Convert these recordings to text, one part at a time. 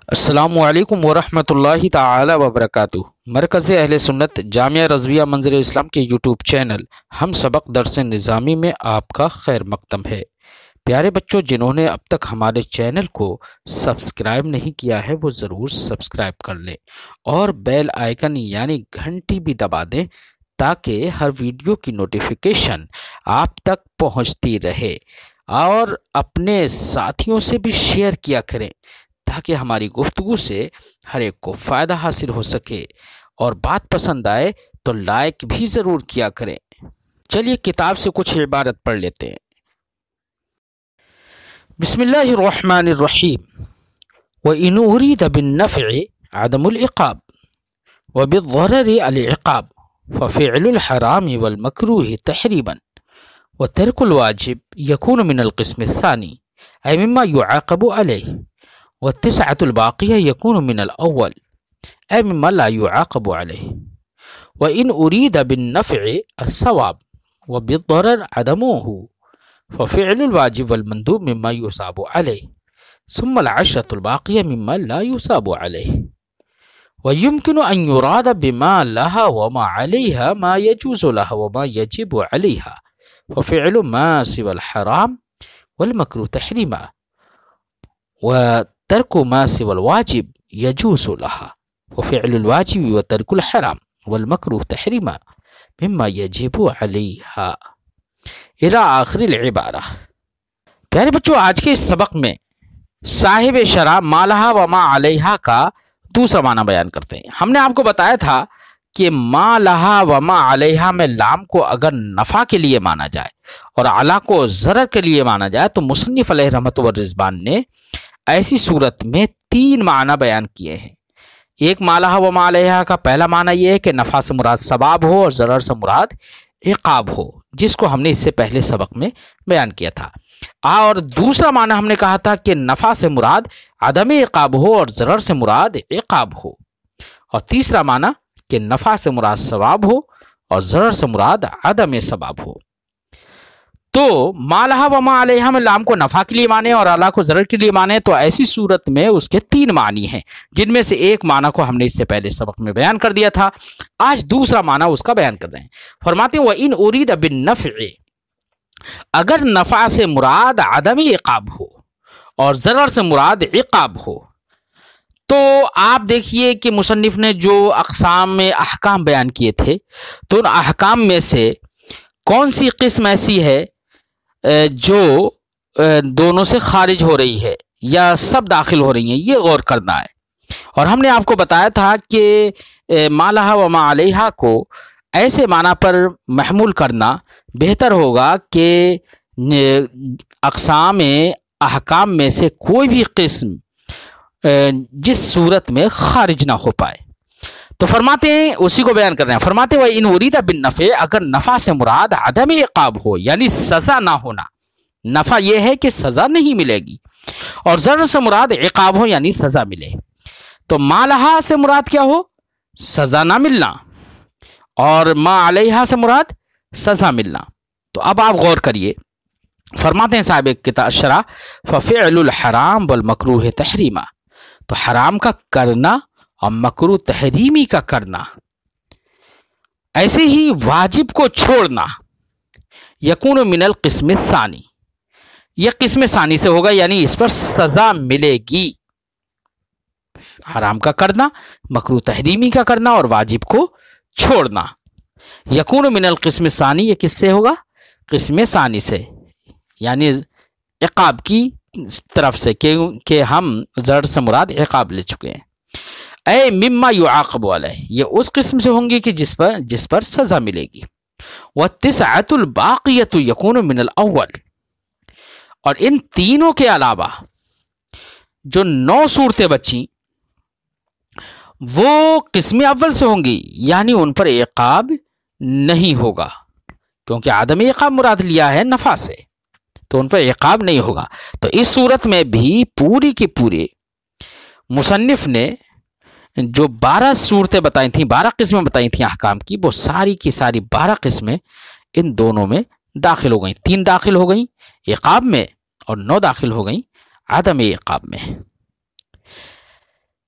السلام علیکم ورحمۃ اللہ تعالی وبرکاتہ۔ مرکز اہل سنت جامعہ رضویہ منظر اسلام کے یوٹیوب چینل ہم سبق درس نظامی میں آپ کا خیر مقدم ہے۔ پیارے بچوں، جنہوں نے اب تک ہمارے چینل کو سبسکرائب نہیں کیا ہے وہ ضرور سبسکرائب کر لیں اور بیل آئیکن یعنی گھنٹی بھی دبا دیں تاکہ ہر ویڈیو کی نوٹیفیکیشن آپ تک پہنچتی رہے، اور اپنے ساتھیوں سے بھی شیئر کیا کریں تاکہ ہماری گفتگو سے ہر ایک کو فائدہ حاصل ہو سکے، اور بات پسند آئے تو لائک بھی ضرور کیا کریں۔ چلیے کتاب سے کچھ عبارت پڑھ لیتے ہیں۔ بسم اللہ الرحمن الرحیم۔ وَإِنْ أُرِيدَ بِالنَّفْعِ عَدَمُ الْعِقَابِ وَبِالضَّرَرِ الْعِقَابِ فَفِعْلُ الْحَرَامِ وَالْمَكْرُوهِ تَحْرِيمًا وَتَرْكُ الْوَاجِبِ يَكُونُ مِنَ الْقِسْمِ الثَّانِي أي مما يعاقب عليه، والتسعة الباقية يكون من الأول أي مما لا يعاقب عليه. وإن أريد بالنفع الثواب وبالضرر عدمه ففعل الواجب والمندوب مما يثاب عليه، ثم العشرة الباقية مما لا يثاب عليه. ويمكن أن يراد بما لها وما عليها ما يجوز لها وما يجب عليها، ففعل ما سوى الحرام والمكروه تحريما، وترك ما سوى الواجب يجوز لها، وفعل الواجب وترك الحرام والمكروه تحريما مما يجب عليها الى آخر العبارہ۔ پیارے بچوں، آج کے اس سبق میں صاحب شرح ما لہا وما علیہا کا دوسرا معنی بیان کرتے ہیں۔ ہم نے آپ کو بتایا تھا کہ ما لہا وما علیہا میں لام کو اگر نفع کے لیے مانا جائے اور علا کو ضرر کے لیے مانا جائے تو مصنف علیہ رحمت و رضوان نے ایسی صورت میں تین معنی بیان کیے ہیں۔ ایک ما لہا وما علیہا کا پہلا معنی یہ ہے کہ نفع سے مراد ثواب ہو اور ضرر سے مراد عقاب ہو، جس کو ہم نے اس سے پہلے سبق میں بیان کیا تھا۔ اور دوسرا معنی ہم نے کہا تھا کہ نفع سے مراد عدم عقاب ہو اور ضرر سے مراد عقاب ہو، اور تیسرا معنی کہ نفع سے مراد ثواب ہو اور ضرر سے مراد عدم ثواب ہو۔ تو ما لہا وما علیہا میں لام کو نفع کے لیے مانے اور علا کو ضرر کے لیے مانے تو ایسی صورت میں اس کے تین معنی ہیں، جن میں سے ایک معنی کو ہم نے اس سے پہلے سبق میں بیان کر دیا تھا۔ آج دوسرا معنی اس کا بیان کر رہے ہیں۔ فرماتے ہیں وَإِنْ أُرِيدَ بِالنَّفْعِ، اگر نفع سے مراد عدم عقاب ہو اور ضرر سے مراد عقاب ہو، تو آپ دیکھیے کہ مصنف نے جو اقسام میں احکام بیان کیے تھے تو ان احکام میں سے کون سی قسم ایسی ہے جو دونوں سے خارج ہو رہی ہے یا سب داخل ہو رہی ہیں، یہ غور کرنا ہے۔ اور ہم نے آپ کو بتایا تھا کہ ما لہا وما علیہا کو ایسے معنی پر محمول کرنا بہتر ہوگا کہ اقسام احکام میں سے کوئی بھی قسم جس صورت میں خارج نہ ہو پائے۔ تو فرماتے ہیں، اسی کو بیان کر رہے ہیں، فرماتے ہیں وَإِنْ أُرِيدَ بِالنَّفْعِ، اگر نفع سے مراد عدم عقاب ہو یعنی سزا نہ ہونا، نفع یہ ہے کہ سزا نہیں ملے گی، اور ضرر سے مراد عقاب ہو یعنی سزا ملے، تو ما لہا سے مراد کیا ہو؟ سزا نہ ملنا، اور ما علیہا سے مراد سزا ملنا۔ تو اب آپ غور کریے، فرماتے ہیں صاحب کتاب شرح فَفِعْلُ الْحَرَامِ وَالْمَكْرُوهِ تَحْرِيمًا، تو حرام کا کرنا اور مکروہ تحریمی کا کرنا، ایسے ہی واجب کو چھوڑنا، یکون من القسم الثانی، یہ قسم ثانی سے ہوگا یعنی اس پر سزا ملے گی۔ حرام کا کرنا، مکروہ تحریمی کا کرنا اور واجب کو چھوڑنا، یکون من القسم الثانی، یہ کس سے ہوگا؟ قسم ثانی سے، یعنی عقاب کی طرف سے، کہ ہم ضرر سے مراد عقاب لے چکے ہیں۔ اے مما یعاقب علیہ، یہ اس قسم سے ہوں گی کہ جس پر سزا ملے گی۔ والتسعۃ الباقیۃ یکون من الاول، اور ان تینوں کے علاوہ جو 9 صورتیں بچیں وہ قسم اول سے ہوں گی، یعنی ان پر عقاب نہیں ہوگا، کیونکہ عدم عقاب مراد لیا ہے نفع سے، تو ان پر عقاب نہیں ہوگا۔ تو اس صورت میں بھی پوری کی پوری مصنف نے جو 12 صورتیں بتائی تھیں، 12 قسمیں بتائی تھیں احکام کی، وہ ساری کی ساری 12 قسمیں ان دونوں میں داخل ہو گئیں۔ 3 داخل ہو گئیں عقاب میں اور 9 داخل ہو گئیں عدم عقاب میں۔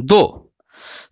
2।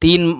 3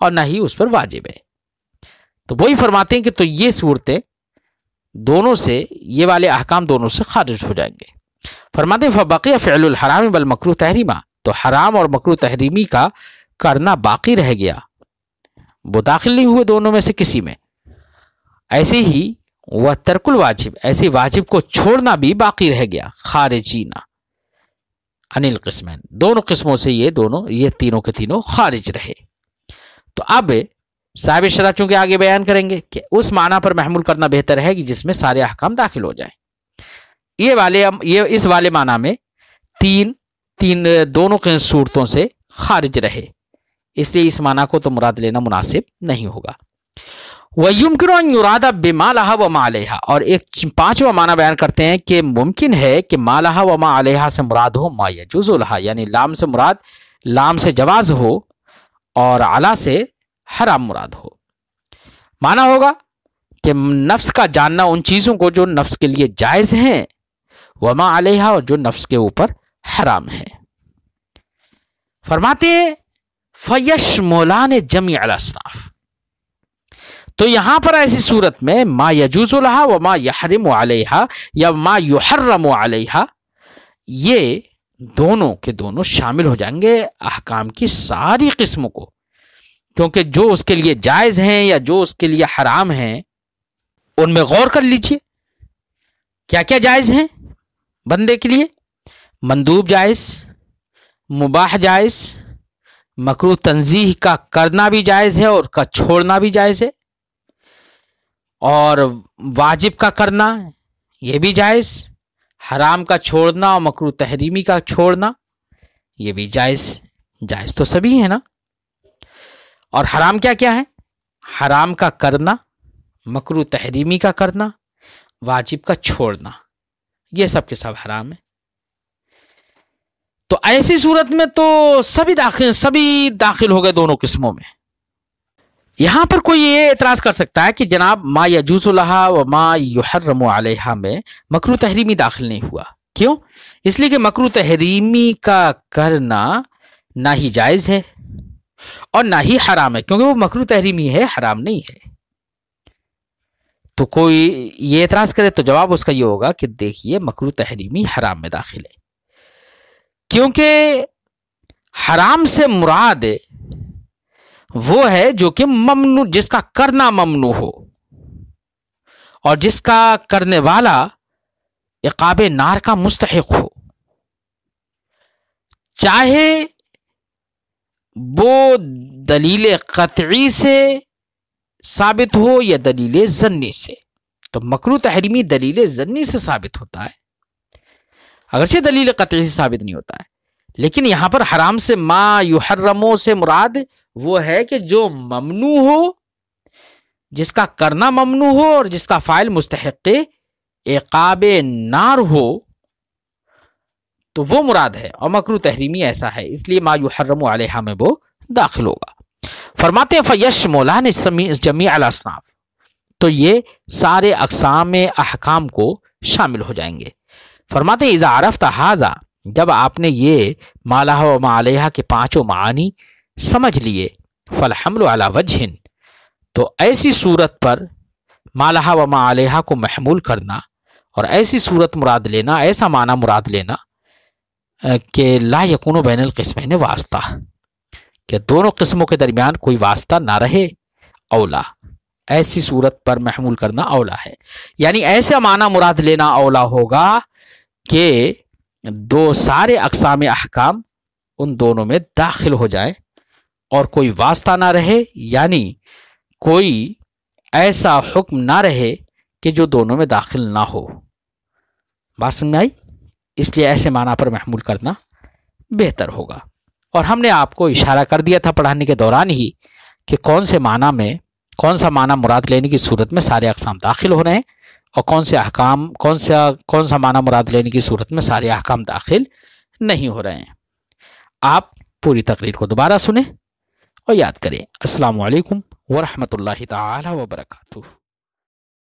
اور نہ ہی اس پر واجب ہے۔ تو وہی فرماتے ہیں کہ تو یہ صورتیں دونوں سے، یہ والے احکام دونوں سے خارج ہو جائیں گے۔ فرماتے ہیں فبقی فعل الحرام بالمکروہ تحریما، تو حرام اور مکروہ تحریمی کا کرنا باقی رہ گیا، وہ داخل نہیں ہوئے دونوں میں سے کسی میں۔ ایسے ہی وہ ترک الواجب، ایسے واجب کو چھوڑنا بھی باقی رہ گیا، خارجینا عن القسمین، دونوں قسموں سے یہ تینوں کے تینوں خارج رہے۔ تو اب صاحب شرح چونکہ آگے بیان کریں گے کہ اس معنی پر محمول کرنا بہتر ہے کہ جس میں سارے احکام داخل ہو جائیں۔ اس والے معنی میں دونوں کی صورتوں سے خارج رہے، اس لیے اس معنی کو تو مراد لینا مناسب نہیں ہوگا۔ وَيُمْكِنُ أَن يُرَادَ بِمَا لَهَا وَمَا عَلَيْهَا، اور ایک پانچواں معنی بیان کرتے ہیں کہ ممکن ہے کہ ما لها وما علیہا سے مراد ہو ما یجوز لها، یعنی لام سے مراد لام سے جواز ہو اور علا سے حرام مراد ہو۔ معنی ہوگا کہ نفس کا جاننا ان چیزوں کو جو نفس کے لیے جائز ہیں، وما علیہا، اور جو نفس کے اوپر حرام ہے۔ فرماتے ہیں فَيَشْمُلَانِ جَمِيعَ الْأَصْنَافِ، تو یہاں پر ایسی صورت میں ما یجوز لہا وما یحرم علیہا یا ما یحرم علیہا، یہ دونوں کے دونوں شامل ہو جائیں گے احکام کی ساری قسموں کو، کیونکہ جو اس کے لیے جائز ہیں یا جو اس کے لیے حرام ہیں ان میں غور کر لیجئے کیا کیا جائز ہیں بندے کے لیے۔ مندوب جائز، مباح جائز، مکروہ تنزیہ کا کرنا بھی جائز ہے اور کا چھوڑنا بھی جائز ہے، اور واجب کا کرنا یہ بھی جائز، حرام کا چھوڑنا اور مکروہ تحریمی کا چھوڑنا یہ بھی جائز تو سبھی ہے نا۔ اور حرام کیا کیا ہے؟ حرام کا کرنا، مکروہ تحریمی کا کرنا، واجب کا چھوڑنا، یہ سب کے سب حرام ہے۔ تو ایسی صورت میں تو سبھی داخل ہو گئے دونوں قسموں میں۔ یہاں پر کوئی یہ اعتراض کر سکتا ہے کہ جناب ما یجوز لہا و ما یحرم علیہا میں مکروہ تحریمی داخل نہیں ہوا، کیوں؟ اس لیے کہ مکروہ تحریمی کا کرنا نہ ہی جائز ہے اور نہ ہی حرام ہے، کیونکہ وہ مکروہ تحریمی ہے، حرام نہیں ہے۔ تو کوئی یہ اعتراض کرے تو جواب اس کا یہ ہوگا کہ دیکھیے مکروہ تحریمی حرام میں داخل ہے، کیونکہ حرام سے مراد وہ ہے جو کہ ممنوع، جس کا کرنا ممنوع ہو اور جس کا کرنے والا عقاب نار کا مستحق ہو، چاہے وہ دلیل قطعی سے ثابت ہو یا دلیل ظنی سے۔ تو مکروہ تحریمی دلیل ظنی سے ثابت ہوتا ہے، اگرچہ دلیل قطعی سے ثابت نہیں ہوتا ہے، لیکن یہاں پر حرام سے ما یحرمو سے مراد وہ ہے کہ جو ممنوع ہو، جس کا کرنا ممنوع ہو اور جس کا فاعل مستحق عقاب نار ہو، تو وہ مراد ہے، اور مکروہ تحریمی ایسا ہے، اس لیے ما یحرم علیہا میں وہ داخل ہوگا۔ فرماتے ہیں فیشملان جمیع الاصناف، تو یہ سارے اقسام احکام کو شامل ہو جائیں گے۔ فرماتے ہیں اذا عرفت ھذا، جب آپ نے یہ ما لہا و ما علیہا کے پانچوں معانی سمجھ لیے، فالحمل علی وجہ، تو ایسی صورت پر ما لہا و ما علیہا کو محمول کرنا اور ایسی صورت مراد لینا، ایسا معنی مراد لینا کہ لا یکون بین القسمین واسطہ، کہ دونوں قسموں کے درمیان کوئی واسطہ نہ رہے، اولا، ایسی صورت پر محمول کرنا اولا ہے، یعنی ایسا معنی مراد لینا اولا ہوگا کہ دو سارے اقسام احکام ان دونوں میں داخل ہو جائے اور کوئی واسطہ نہ رہے، یعنی کوئی ایسا حکم نہ رہے کہ جو دونوں میں داخل نہ ہو۔ بات سمجھ میں آئی؟ اس لیے ایسے معنی پر محمول کرنا بہتر ہوگا۔ اور ہم نے آپ کو اشارہ کر دیا تھا پڑھانے کے دوران ہی کہ کون سا معنی مراد لینے کی صورت میں سارے اقسام داخل ہو رہے ہیں اور کون سا معنی مراد لینے کی صورت میں سارے احکام داخل نہیں ہو رہے ہیں۔ آپ پوری تقریر کو دوبارہ سنیں اور یاد کریں۔ السلام علیکم ورحمۃ اللہ تعالی وبرکاتہ۔